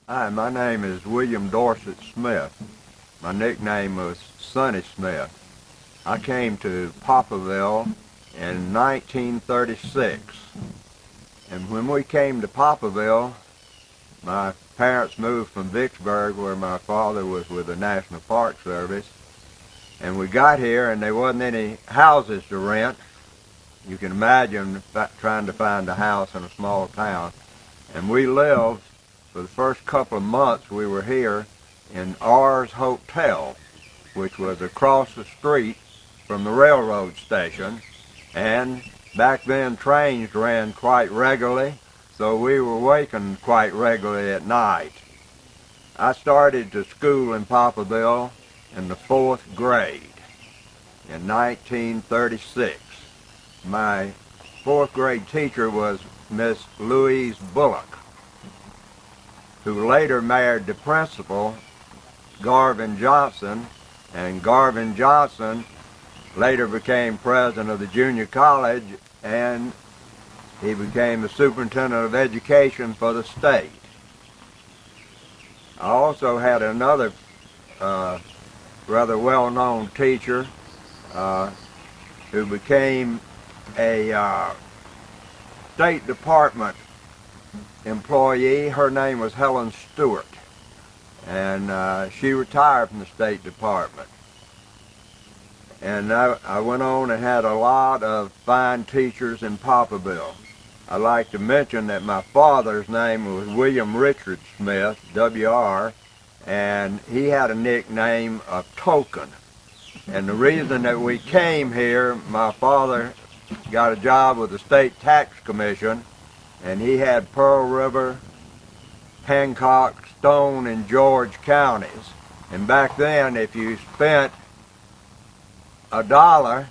Hi, my name is William Dorset Smith. My nickname was Sonny Smith. I came to Poplarville in 1936. And when we came to Poplarville, my parents moved from Vicksburg, where my father was with the National Park Service. And we got here and there wasn't any houses to rent. You can imagine trying to find a house in a small town. And we lived, for the first couple of months we were here, in R's Hotel, which was across the street from the railroad station. And back then trains ran quite regularly, so we were waking quite regularly at night. I started to school in Poplarville in the 4th grade in 1936. My 4th grade teacher was Miss Louise Bullock, who later married the principal, Garvin Johnson, and Garvin Johnson later became president of the junior college, and he became the superintendent of education for the state. I also had another rather well-known teacher who became a State Department employee. Her name was Helen Stewart, and she retired from the State Department. And I went on and had a lot of fine teachers in Poplarville. I'd like to mention that my father's name was William Richard Smith, W.R., and he had a nickname of Token. And the reason that we came here, my father got a job with the State Tax Commission, and he had Pearl River, Hancock, Stone, and George counties. And back then, if you spent $1,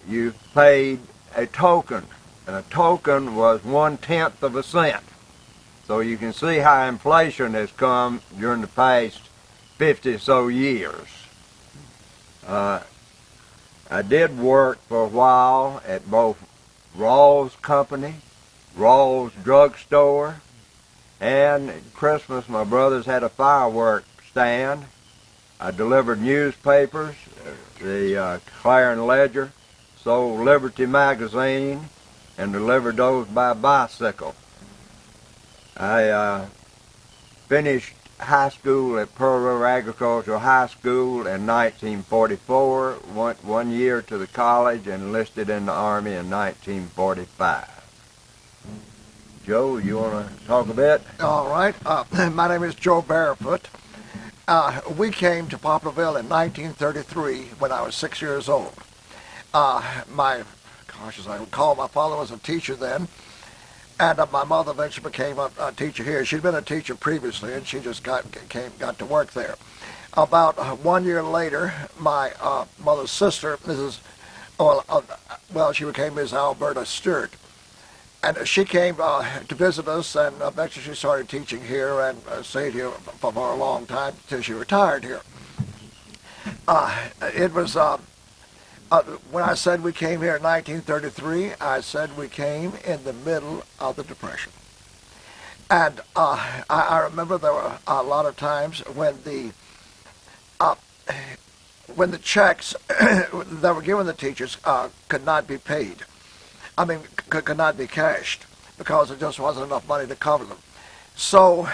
you paid a token, and a token was 1/10 of a cent. So you can see how inflation has come during the past 50 or so years. I did work for a while at both Rawls Company, Rawls Drugstore, and at Christmas my brothers had a firework stand. I delivered newspapers, the Clarion Ledger, sold Liberty magazine, and delivered those by bicycle. I finished high school at Pearl River Agricultural High School in 1944, went 1 year to the college, and enlisted in the Army in 1945. Joe, you want to talk a bit? All right. My name is Joe Barefoot. We came to Poplarville in 1933 when I was 6 years old. As I recall, my father was a teacher then, and my mother eventually became a teacher here. She'd been a teacher previously, and she just got to work there. About 1 year later, my mother's sister, she became Ms. Alberta Stewart. And she came to visit us, and eventually she started teaching here and stayed here for a long time until she retired here. It was, when I said we came here in 1933, I said we came in the middle of the Depression. And I remember there were a lot of times when the checks that were given the teachers could not be paid. Could not be cashed because there just wasn't enough money to cover them. So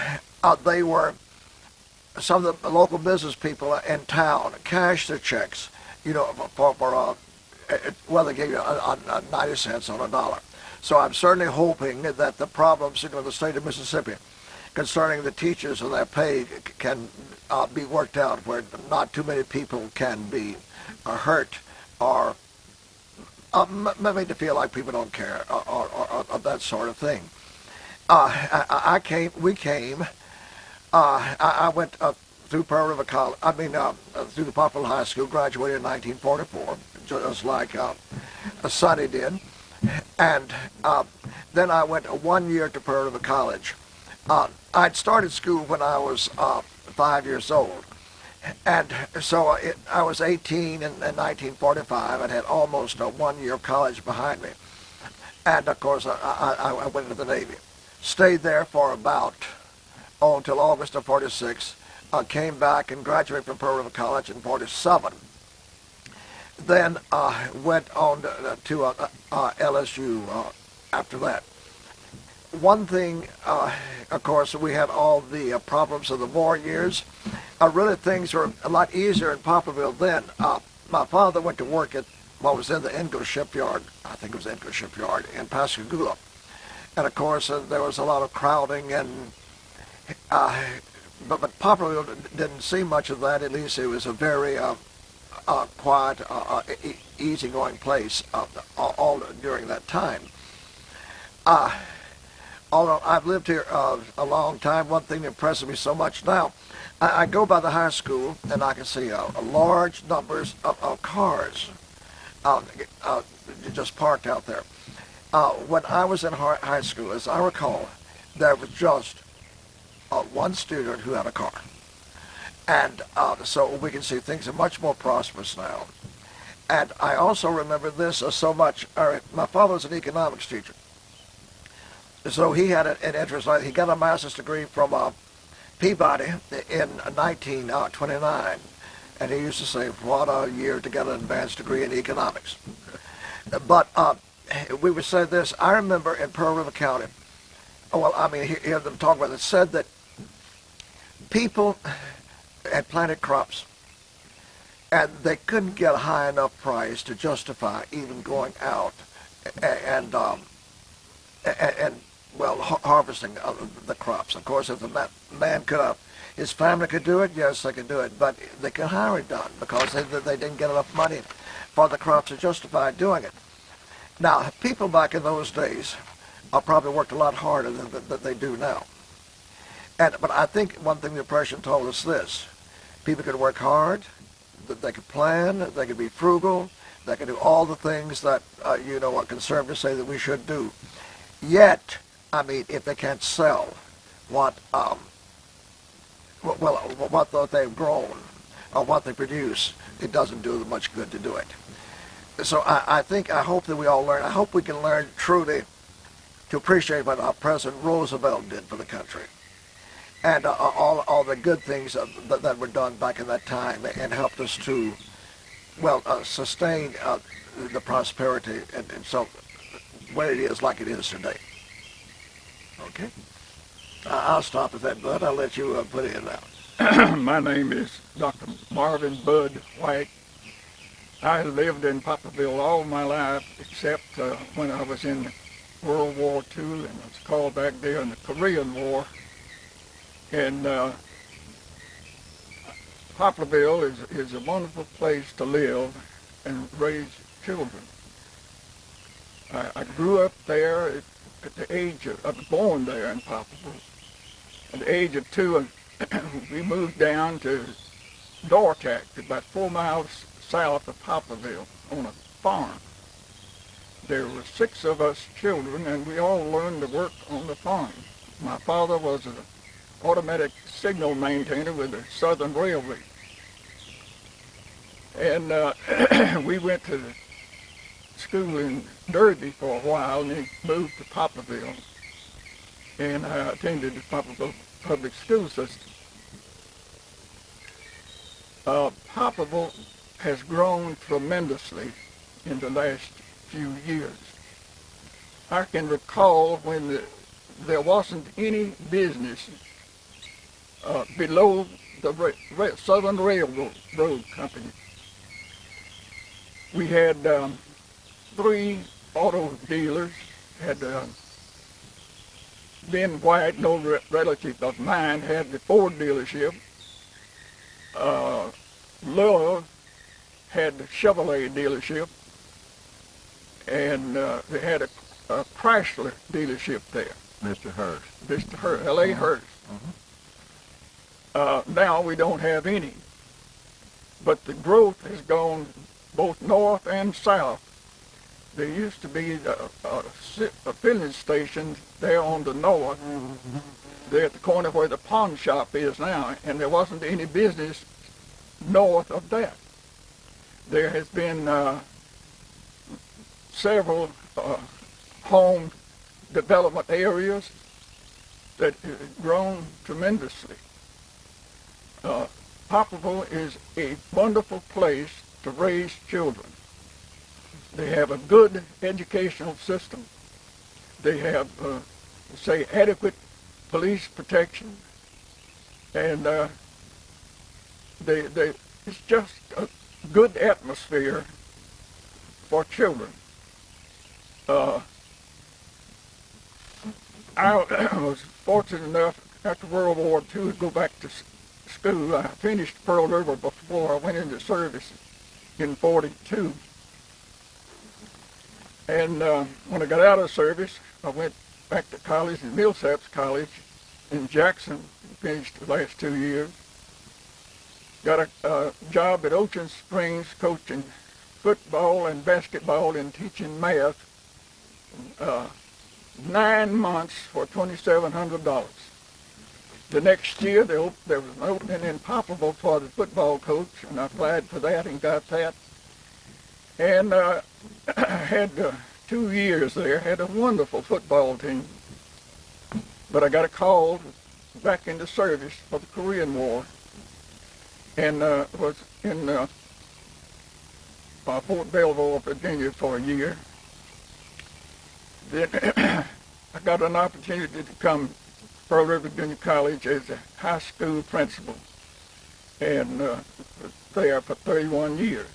some of the local business people in town cashed their checks, they gave you 90 cents on a dollar. So I'm certainly hoping that the problems in the state of Mississippi concerning the teachers and their pay can be worked out where not too many people can be hurt or made to feel like people don't care or that sort of thing. I went through Pearl River College. Through the Poplarville High School. Graduated in 1944, just like Sonny did. And then I went 1 year to Pearl River College. I'd started school when I was 5 years old. And so I was 18 in 1945 and had almost a 1 year of college behind me. And of course, I went into the Navy. Stayed there for about until August of 46. Came back and graduated from Pearl River College in 47. Then went on to LSU after that. One thing, of course, we had all the problems of the war years. Really, things were a lot easier in Poplarville then. My father went to work at what was in the English shipyard, I think it was English shipyard, in Pascagoula. And of course, there was a lot of crowding, and but Poplarville didn't see much of that. At least it was a very quiet, easygoing place all during that time. Although I've lived here a long time, one thing that impresses me so much now, I go by the high school and I can see large numbers of cars just parked out there. When I was in high school, as I recall, there was just one student who had a car. And so we can see things are much more prosperous now. And I also remember this so much. My father was an economics teacher. So he had an interest. He got a master's degree from Peabody in 1929. And he used to say, what a year to get an advanced degree in economics. But we would say this. I remember in Pearl River County, hear them talk about it, said that people had planted crops and they couldn't get a high enough price to justify even going out and harvesting the crops. Of course, if the man his family could do it, yes, they could do it, but they could hire it done because they didn't get enough money for the crops to justify doing it. Now, people back in those days probably worked a lot harder than they do now. But I think one thing the Depression told us this: people could work hard, that they could plan, they could be frugal, they could do all the things that what conservatives say that we should do. Yet, if they can't sell what they've grown or what they produce, it doesn't do them much good to do it. So I hope that we all learn. I hope we can learn truly to appreciate what our President Roosevelt did for the country, and all the good things that were done back in that time and helped us to, sustain the prosperity and so where it is like it is today. Okay? I'll stop at that, Bud. I'll let you put it in now. My name is Dr. Marvin Bud White. I lived in Poplarville all my life except when I was in World War II, and it was called back there in the Korean War. And Poplarville is a wonderful place to live and raise children. I grew up there at the age of, I was born there in Poplarville. At the age of 2, we moved down to Dortac, about 4 miles south of Poplarville, on a farm. There were 6 of us children, and we all learned to work on the farm. My father was an automatic signal maintainer with the Southern Railway. And we went to school in Derby for a while, and then moved to Poplarville. And I attended the Poplarville public school system. Poplarville has grown tremendously in the last few years. I can recall when there wasn't any business below the Southern Railroad Company. We had 3 auto dealers. Had Ben White, no relative of mine, had the Ford dealership. Love had the Chevrolet dealership, and they had a Chrysler dealership there. Mr. Hurst. Mr. Hurst, L.A. Hurst. Now we don't have any, but the growth has gone both north and south. There used to be a filling station there on the north, there at the corner where the pawn shop is now, and there wasn't any business north of that. There has been several home development areas that has grown tremendously. Poplarville is a wonderful place to raise children. They have a good educational system. They have, say, adequate police protection, and it's just a good atmosphere for children. I was fortunate enough after World War II to go back to school. I finished Pearl River before I went into service in '42. And when I got out of service, I went back to college in Millsaps College in Jackson, finished the last 2 years. Got a job at Ocean Springs coaching football and basketball and teaching math. 9 months for $2,700. The next year, there was an opening in Poplarville for the football coach, and I applied for that and got that. And had 2 years there, had a wonderful football team. But I got a call back into service for the Korean War, and was in Fort Belvoir, Virginia for a year. Then I got an opportunity to come to Pearl River Junior College as a high school principal, and was there for 31 years.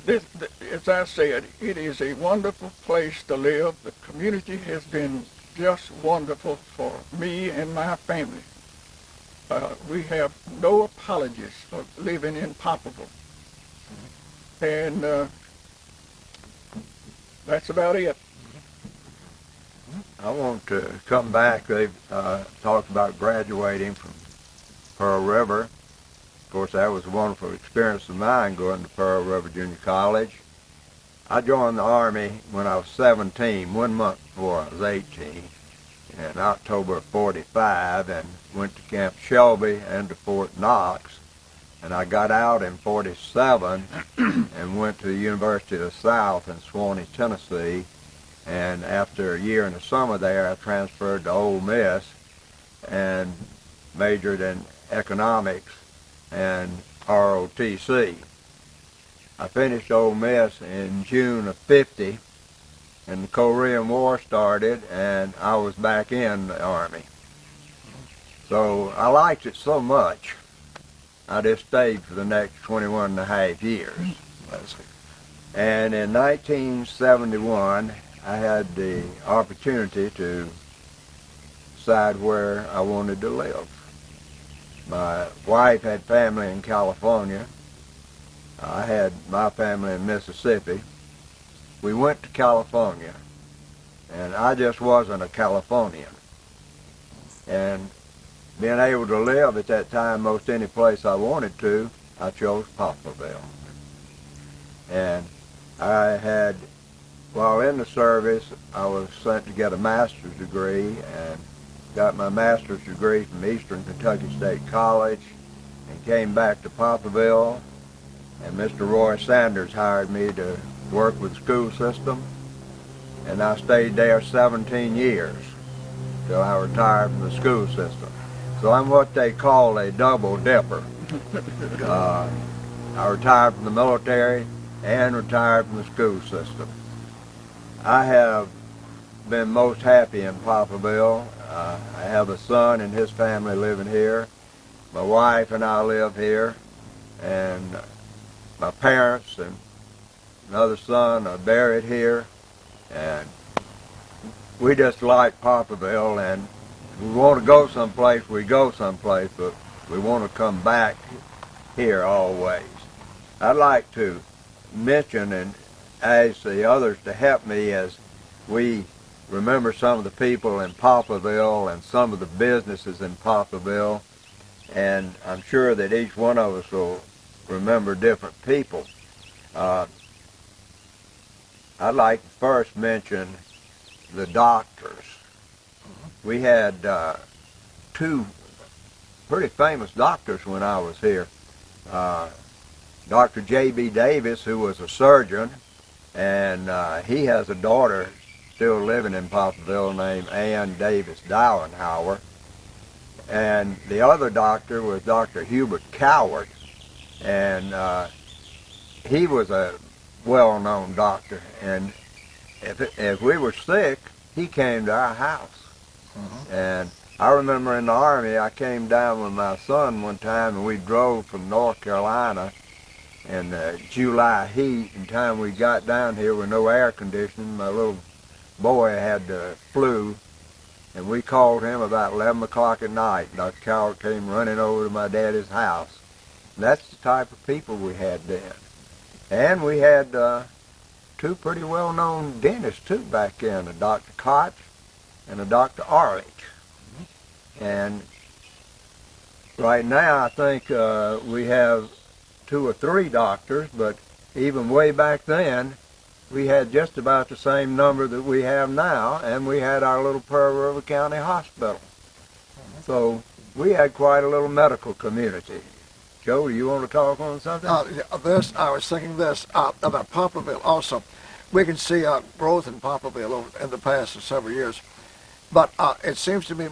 As I said, it is a wonderful place to live. The community has been just wonderful for me and my family. We have no apologies for living in Poplarville. And that's about it. I want to come back. They've talked about graduating from Pearl River. Of course, that was a wonderful experience of mine going to Pearl River Junior College. I joined the Army when I was 17, 1 month before I was 18, in October of '45, and went to Camp Shelby and to Fort Knox. And I got out in '47 and went to the University of the South in Swanee, Tennessee. And after a year in the summer there, I transferred to Ole Miss and majored in economics and ROTC. I finished Ole Miss in June of '50, and the Korean War started, and I was back in the Army. So I liked it so much, I just stayed for the next 21 and a half years. And in 1971, I had the opportunity to decide where I wanted to live. My wife had family in California. I had my family in Mississippi. We went to California, and I just wasn't a Californian. And being able to live at that time most any place I wanted to, I chose Poplarville. And I had, while in the service, I was sent to get a master's degree, and got my master's degree from Eastern Kentucky State College, and came back to Poplarville, and Mr. Roy Sanders hired me to work with the school system, and I stayed there 17 years till I retired from the school system. So I'm what they call a double dipper. I retired from the military and retired from the school system. I have been most happy in Poplarville. I have a son and his family living here. My wife and I live here, and my parents and another son are buried here, and we just like Poplarville, and if we want to go someplace, we go someplace, but we want to come back here always. I'd like to mention and ask the others to help me as we remember some of the people in Poplarville and some of the businesses in Poplarville, and I'm sure that each one of us will remember different people. I'd like to first mention the doctors. We had two pretty famous doctors when I was here. Dr. J.B. Davis, who was a surgeon, and he has a daughter still living in Poplarville named Ann Davis Dowenhauer. And the other doctor was Dr. Hubert Coward. And he was a well-known doctor. And if we were sick, he came to our house. And I remember in the Army, I came down with my son one time, and we drove from North Carolina in July heat. And time we got down here with no air conditioning, my little boy had the flu, and we called him about 11 o'clock at night. Dr. Coward came running over to my daddy's house. And that's the type of people we had then. And we had two pretty well-known dentists, too, back then, a Dr. Koch and a Dr. Arlich. And right now, I think we have 2 or 3 doctors, but even way back then, we had just about the same number that we have now, and we had our little Pearl River County Hospital. So we had quite a little medical community. Joe, do you want to talk on something? I was thinking this about Poplarville also. We can see growth in Poplarville in the past several years, but it seems to be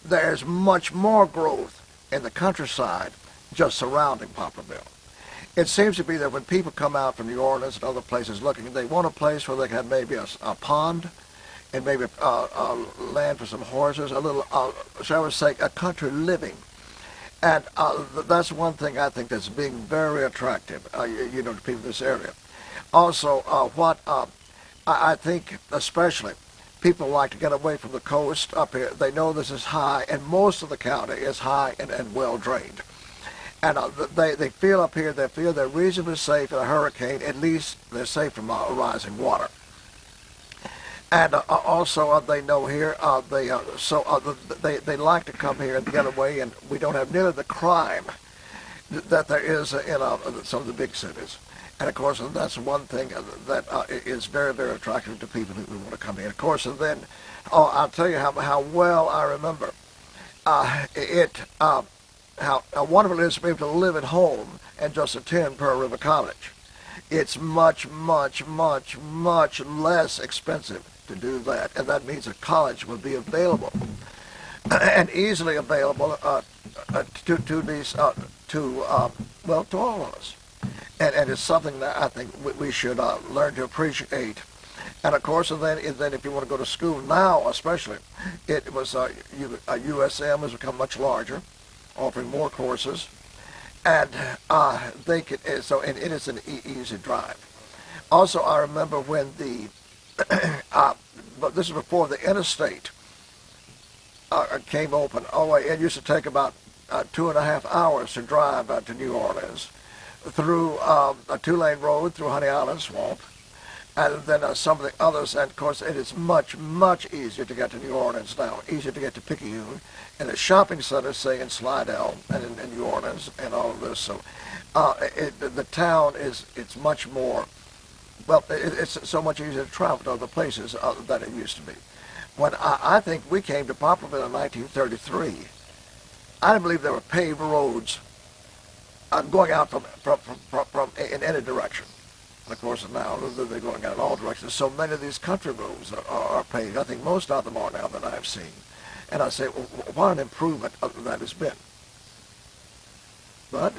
there's much more growth in the countryside just surrounding Poplarville. It seems to be that when people come out from New Orleans and other places looking, they want a place where they can have maybe a pond and maybe land for some horses, a little, shall we say, a country living. And that's one thing I think that's being very attractive, to people in this area. Also, I think especially people like to get away from the coast up here. They know this is high, and most of the county is high and well drained. And they feel up here, they feel they're reasonably safe in a hurricane. At least they're safe from rising water. And also they know here, they like to come here and get away, and we don't have nearly the crime that there is in some of the big cities. And of course, that's one thing that is very, very attractive to people who want to come here. Of course, and then, I'll tell you how well I remember how wonderful it is to be able to live at home and just attend Pearl River College. It's much, much, much, much less expensive to do that, and that means a college will be available and easily available to all of us. And it's something that I think we should learn to appreciate. And of course, and then if you want to go to school now, especially, it was USM has become much larger, offering more courses, and they could. So and it is an easy drive. Also, I remember when but this is before the interstate came open. It used to take about 2.5 hours to drive to New Orleans through a 2-lane road through Honey Island Swamp, and then some of the others. And of course, it is much, much easier to get to New Orleans now, easier to get to Picayune, and the shopping centers, say in Slidell and in New Orleans and all of this. So the town it's much more, it's so much easier to travel to other places than it used to be. When I think we came to Poplarville in 1933, I believe there were paved roads going out from in any direction. And of course now they're going out in all directions. So many of these country roads are paved. I think most of them are now that I've seen. And I say, what an improvement that has been. But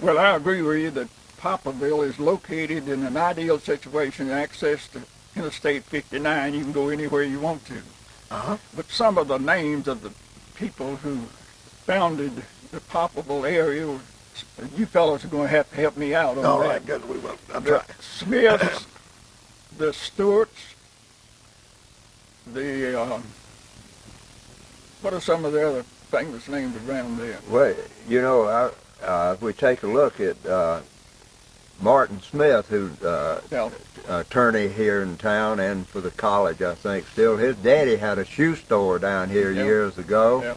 well, I agree with you that Poplarville is located in an ideal situation, access to Interstate 59. You can go anywhere you want to. But some of the names of the people who founded the Poplarville area, you fellows are going to have to help me out on that. All right, good, we will. I'm trying. Smiths, the Stewarts, what are some of the other famous names around there? Well, if we take a look at Martin Smith, who's attorney here in town and for the college, I think still. His daddy had a shoe store down here years ago.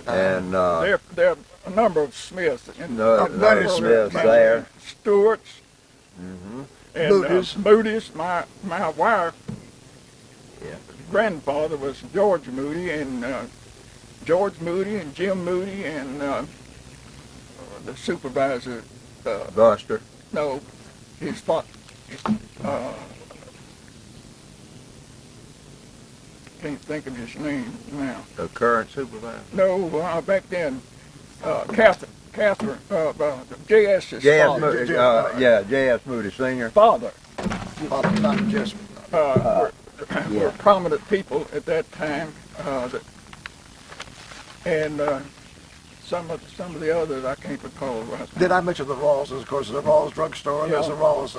And there are a number of Smiths. Many Smiths there. Stewarts. Mm-hmm. And Moody's, my wife, grandfather was George Moody, and George Moody and Jim Moody and the supervisor. Buster. No, his father. can't think of his name now. The current supervisor. No, back then, Catherine, J.S.'s J.S. father. Moody, J.S. Moody Sr. Father Not just were prominent people at that time, and some of the others I can't recall right now. Did I mention the Rawls? Of course, the Rawls drugstore. Yeah. There's the Rawls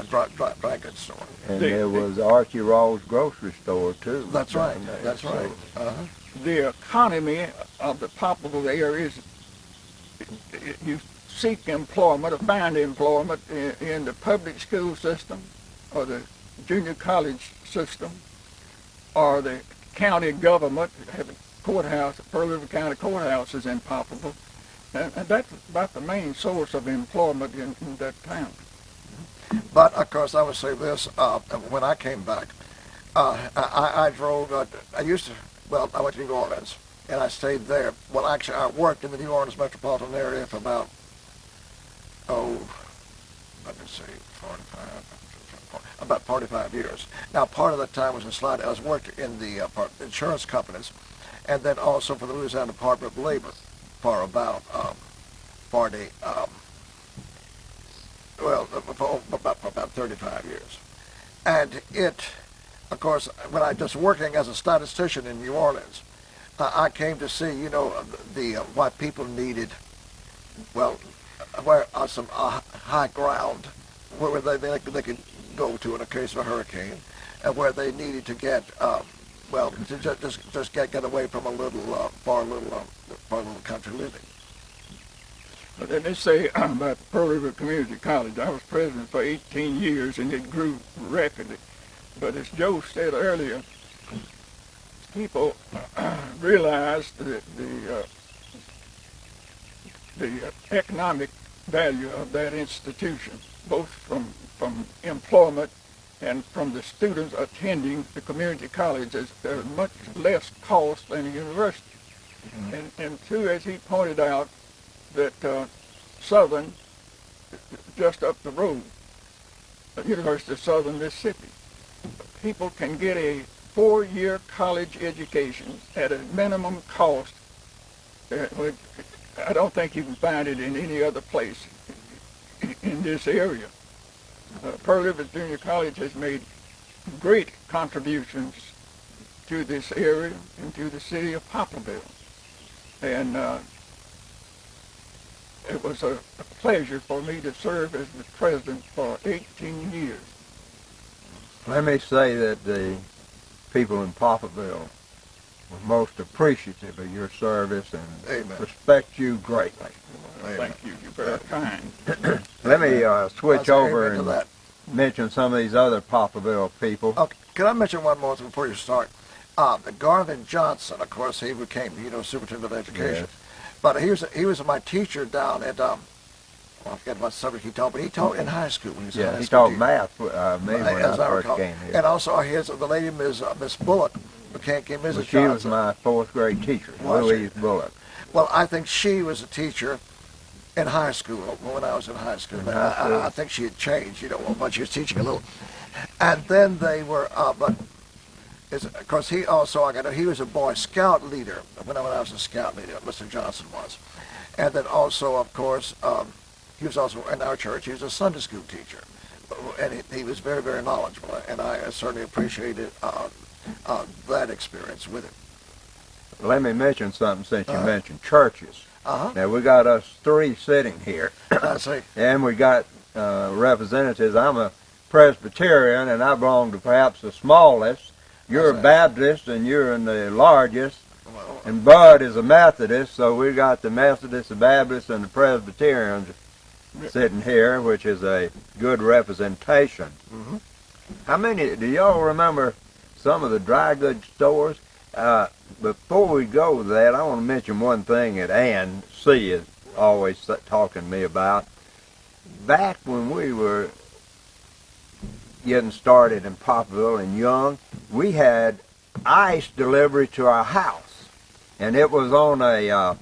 dry goods store. And there was Archie Rawls grocery store too. That's right. down there. That's right. Uh-huh. The economy of the Poplarville area is you seek employment or find employment in the public school system or the junior college system or the county government. Have a courthouse, Pearl River County Courthouse is in Poplarville, and that's about the main source of employment in that town. But of course, I would say this: when I came back, I drove. I used to. Well, I went to New Orleans, and I stayed there. Well, actually, I worked in the New Orleans metropolitan area for about, let me see, about 45 years. Now, part of that time was in slide. I was working in the insurance companies, and then also for the Louisiana Department of Labor for about 40. For about 35 years. And it, of course, when I was working as a statistician in New Orleans, I came to see, what people needed, well, where some high ground where they could go to in a case of a hurricane, and where they needed to get, to just get away from a little, far little country living. But then they say about Pearl River Community College, I was president for 18 years and it grew rapidly. But as Joe said earlier, people realized the economic value of that institution, both from employment and from the students attending the community college. There's much less cost than a university. Mm-hmm. And two, as he pointed out, that Southern, just up the road, the University of Southern Mississippi, people can get a 4-year college education at a minimum cost. I don't think you can find it in any other place in this area. Pearl River Junior College has made great contributions to this area and to the city of Poplarville. And it was a pleasure for me to serve as the president for 18 years. Let me say that the people in Poplarville were most appreciative of your service and Amen. Respect you greatly. Thank you. You're very kind. Let me switch over to and that. mention some of these other Poplarville people. Okay, can I mention one more thing before you start? Garvin Johnson, of course, he became, superintendent of education. Yes. But he was my teacher down at, I forget what subject he taught, but he taught in high school. When he was a high He school taught teacher. math when I first came here. And also the lady, Miss Bullock, became Mrs. Well, Johnson. she was my 4th grade teacher, Was she? Louise Bullock. Well, I think she was a teacher in high school when I was in high school. I think she had changed, but she was teaching a little. And then they were, of course, he was a Boy Scout leader when I was a Scout leader, Mr. Johnson was. And then also, of course, he was also in our church, he was a Sunday school teacher. And he was very, very knowledgeable, and I certainly appreciated that experience with him. Let me mention something since you mentioned churches. Uh-huh. Now, we got us 3 sitting here. I see. And we got representatives. I'm a Presbyterian, and I belong to perhaps the smallest. You're a Baptist, and you're in the largest. And Bud is a Methodist, so we got the Methodists, the Baptists, and the Presbyterians sitting here, which is a good representation. Mm-hmm. How many, do y'all remember some of the dry goods stores? Before we go to that, I want to mention one thing that Ann C. is always talking to me about. Back when we were getting started in Poplarville and young, we had ice delivery to our house. And it was on a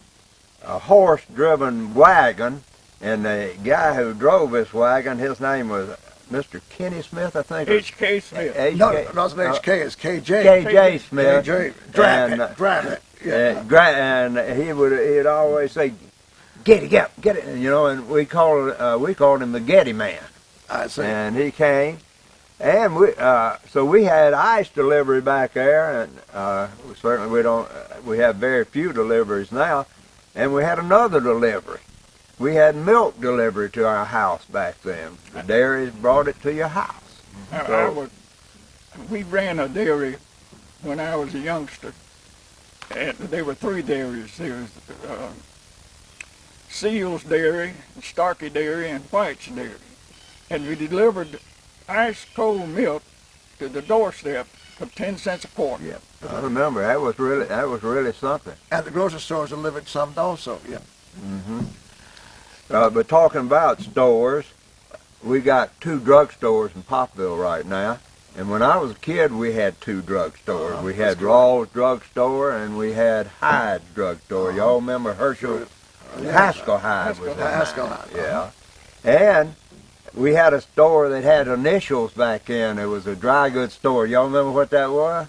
horse-driven wagon, and the guy who drove this wagon, his name was Mr. Kenny Smith, I think. H.K. Smith. No, it's not H.K., it's K.J. K.J. Smith. K.J. And, Grab it. and he'd always say, get it, and we called him the Getty Man. I see. And he came, and so we had ice delivery back there, and we have very few deliveries now, and we had another delivery. We had milk delivery to our house back then. The dairies brought it to your house. We ran a dairy when I was a youngster, and there were 3 dairies. There was Seals Dairy, Starkey Dairy, and White's Dairy. And we delivered ice cold milk to the doorstep for 10 cents a quart. Yeah, I remember that was really something. And the grocery stores delivered some also. Yeah. Mm-hmm. But talking about stores, we got 2 drugstores in Poplarville right now. And when I was a kid, we had 2 drugstores. We had Rawls Drugstore and we had Hyde's Drugstore. Y'all remember Herschel? Haskell Hyde was that. Haskell Hyde. Yeah. And we had a store that had initials back then. It was a dry goods store. Y'all remember what that was?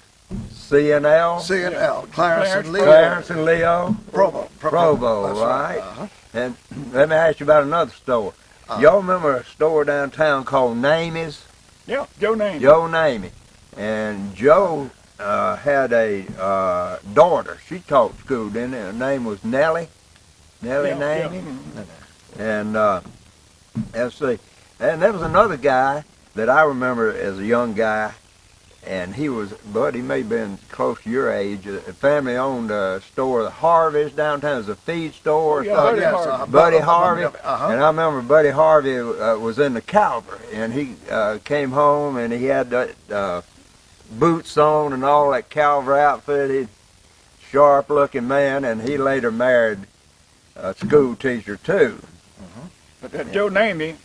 C&L? C&L. Clarence and Leo. Clarence and Leo. Provo, That's right. And let me ask you about another store. Y'all remember a store downtown called Namie's? Yeah, Joe Namie. Joe Namie. And Joe had a daughter. She taught school, didn't it? Her name was Nellie. Nellie Namie. Yeah. And let's see. And there was another guy that I remember as a young guy, and he may have been close to your age. A family-owned store, the Harvey's downtown. It was a feed store. Buddy Harvey. And I remember Buddy Harvey was in the cavalry, and he came home, and he had boots on and all that cavalry outfit. He's a sharp-looking man, and he later married a school teacher, too. But that Joe Namie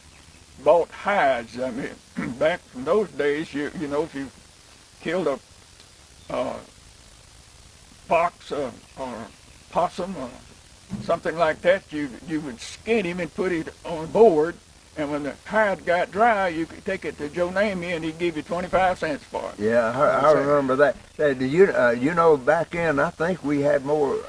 bought hides. I mean, back in those days, you know, if you killed a fox or possum or something like that, you would skin him and put it on a board, and when the hide got dry, you could take it to Joe Namie, and he'd give you 25 cents for it. Yeah, I remember that. Say, do you know, back then, I think we had more.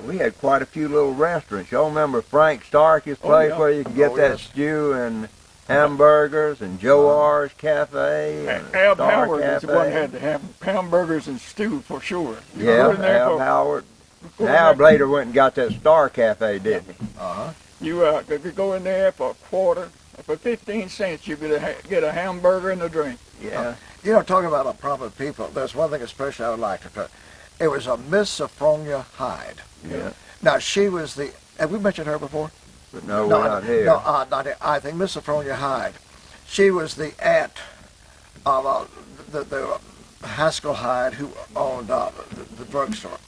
We had quite a few little restaurants. Y'all remember Frank Starkey's place where you could get that stew and hamburgers, and Joe R's Cafe, and Ab Star Howard Cafe. was the one that had to have hamburgers and stew for sure. Yeah, Ab Howard. Ab later went and got that Star Cafe, didn't he? If you go in there for a quarter, for 15 cents, you could get a hamburger and a drink. Yeah. You know, talking about a prominent people, there's one thing especially I would like to talk. It was a Miss Sophronia Hyde. Yeah. Now, she was have we mentioned her before? But no, we're not here. No, not here. I think Miss Sophronia Hyde. She was the aunt of the Haskell Hyde who owned the drugstore.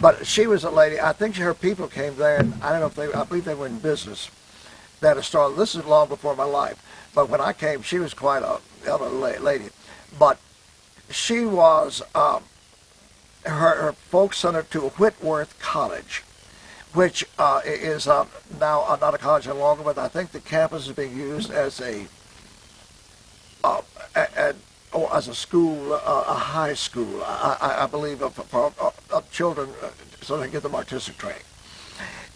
But she was a lady, I think her people came there, and I don't know if I believe they were in business. They had a store. This is long before my life. But when I came, she was quite a elderly lady. But she was, her folks sent her to Whitworth College, which is now not a college any longer, but I think the campus is being used as a school, a high school, I believe, of children, so they can get them artistic training.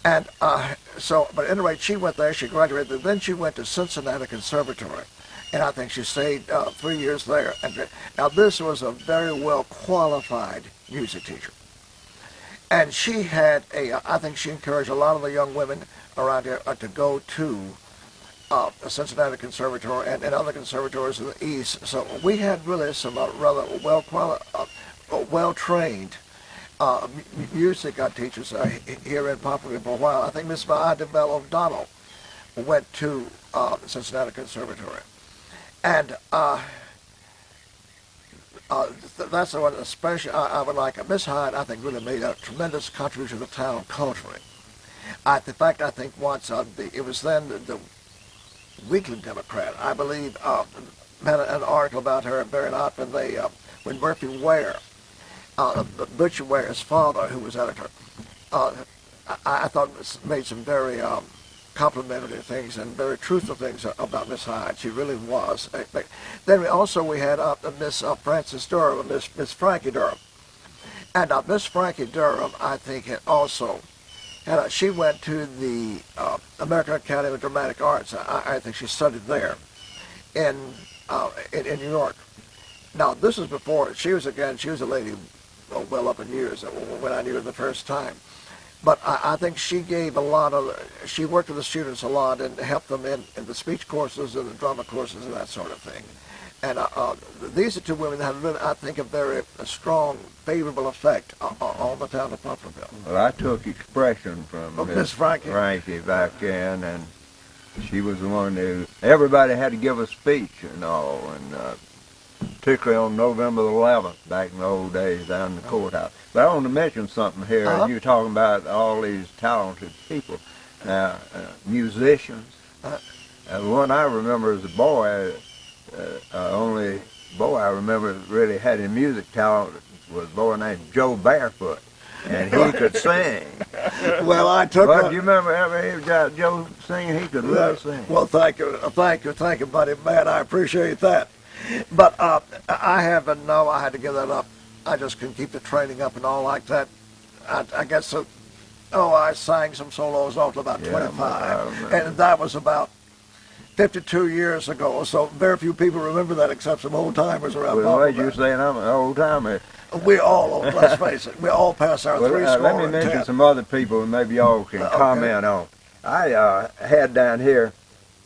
And but anyway, she went there, she graduated, then she went to Cincinnati Conservatory, and I think she stayed 3 years there. And now this was a very well qualified music teacher. And she had I think she encouraged a lot of the young women around here to go to the Cincinnati Conservatory and other conservatories in the East. So we had really some rather well-trained music teachers here in Poplarville for a while. I think Miss Ida Bell O'Donnell went to the Cincinnati Conservatory. And that's the one especially I would like. Miss Hyde, I think, really made a tremendous contribution to the town culturally. In fact, I think once, it was then the Weekly Democrat, I believe, had an article about her bearing out when Murphy Ware, Butch Ware's father, who was editor, I thought made some very complimentary things and very truthful things about Miss Hyde. She really was. Then we had Miss Frances Durham, Miss Frankie Durham. And Miss Frankie Durham, I think, had also, she went to the American Academy of Dramatic Arts. I think she studied there in New York. Now, this is before, she was a lady well up in years when I knew her the first time. But I think she gave she worked with the students a lot and helped them in the speech courses and the drama courses and that sort of thing. And these are two women that have, I think, a very strong, favorable effect on the town of Poplarville. Well, I took expression from Miss Frankie back then, and she was the one who, everybody had to give a speech and all, and particularly on November the 11th, back in the old days down in the courthouse. But I want to mention something here. You're talking about all these talented people. Now, musicians. The one I remember as a boy, only boy I remember really had any music talent was a boy named Joe Barefoot, and he could sing. Well, I took. But do you remember ever got Joe singing? He could really sing. Well, thank you, buddy, man. I appreciate that. But I haven't. No, I had to give that up. I just couldn't keep the training up and all like that. I guess so. Oh, I sang some solos all to about 25, and that was about 52 years ago. So very few people remember that except some old timers around. Well, you're saying I'm an old timer. We all, let's face it, we all pass our three score. Let me mention some other people, and maybe y'all can comment on. I had down here,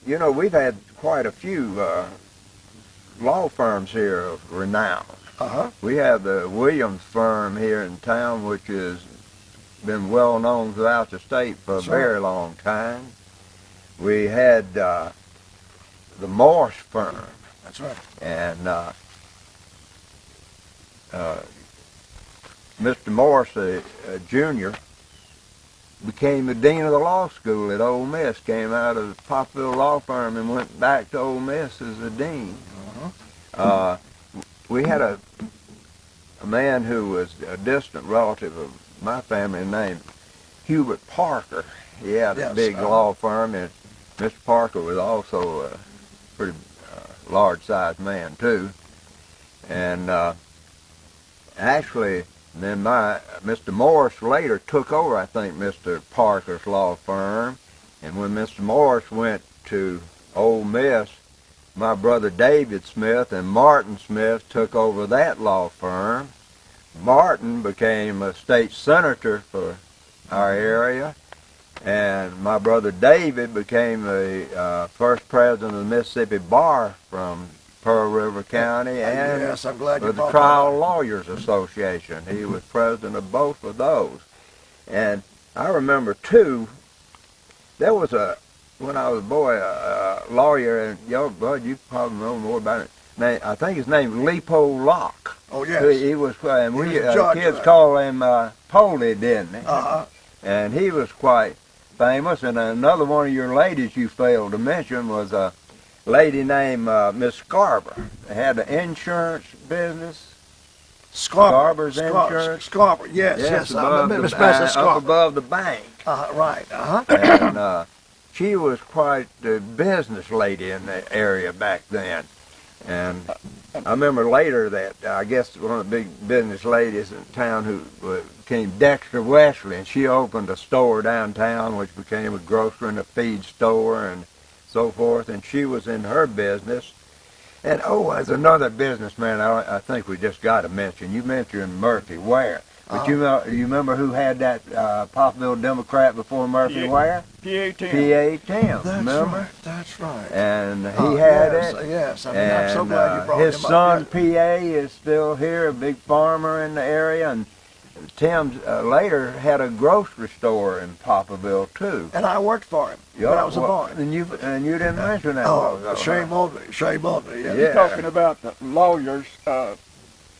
you know, we've had quite a few law firms here of renown. We have the Williams firm here in town, which has been well known throughout the state for a very long time. We had the Morse firm. That's right. And Mr. Morse, Jr., became the dean of the law school at Ole Miss, came out of the Poplarville Law Firm and went back to Ole Miss as the dean. We had a man who was a distant relative of my family named Hubert Parker. He had a big law firm, and Mr. Parker was also a pretty large-sized man, too. And actually, then Mr. Morris later took over, I think, Mr. Parker's law firm. And when Mr. Morris went to Ole Miss, my brother David Smith and Martin Smith took over that law firm. Martin became a state senator for our area, and my brother David became the first president of the Mississippi Bar from Pearl River County, and I'm glad you the Trial Lawyers Association. He was president of both of those. And I remember, too, there was when I was a boy, a lawyer, and Bud, you probably know more about it. I think his name was Leopold Locke. Oh, yes. He was, and we kids called him Polly, didn't they? And he was quite famous. And another one of your ladies you failed to mention was a lady named Miss Scarber. They had an insurance business. Scarber's Insurance. Scarber, yes. Up above the bank. Right. And she was quite the business lady in the area back then. And I remember later that I guess one of the big business ladies in town who became Dexter Wesley, and she opened a store downtown which became a grocery and a feed store and so forth, and she was in her business. And as another businessman I think we just got to mention, you mentioned Murphy Ware. But you remember who had that Poplarville Democrat before Murphy Ware? P.A. Tim. P.A. Tim, remember? Right, that's right. And he had it. Yes, and I'm so glad you brought him up. His son, P.A., is still here, a big farmer in the area. And Tim later had a grocery store in Poplarville, too. And I worked for him when I was a boy. And you didn't mention that. Shame on me. Yeah. You're talking about the lawyers,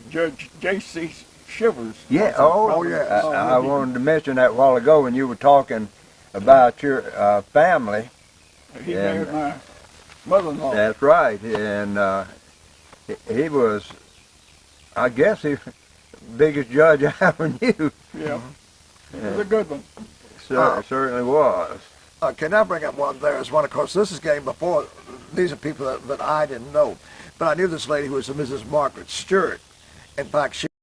Judge J.C. Shivers. Yeah, yes. I wanted to mention that a while ago when you were talking about your family. He married my mother-in-law. That's right, and he was, I guess, the biggest judge I ever knew. Yeah, he was a good one. Certainly was. can I bring up one there as one? Of course, this is game before. These are people that I didn't know. But I knew this lady who was a Mrs. Margaret Stewart. In fact, she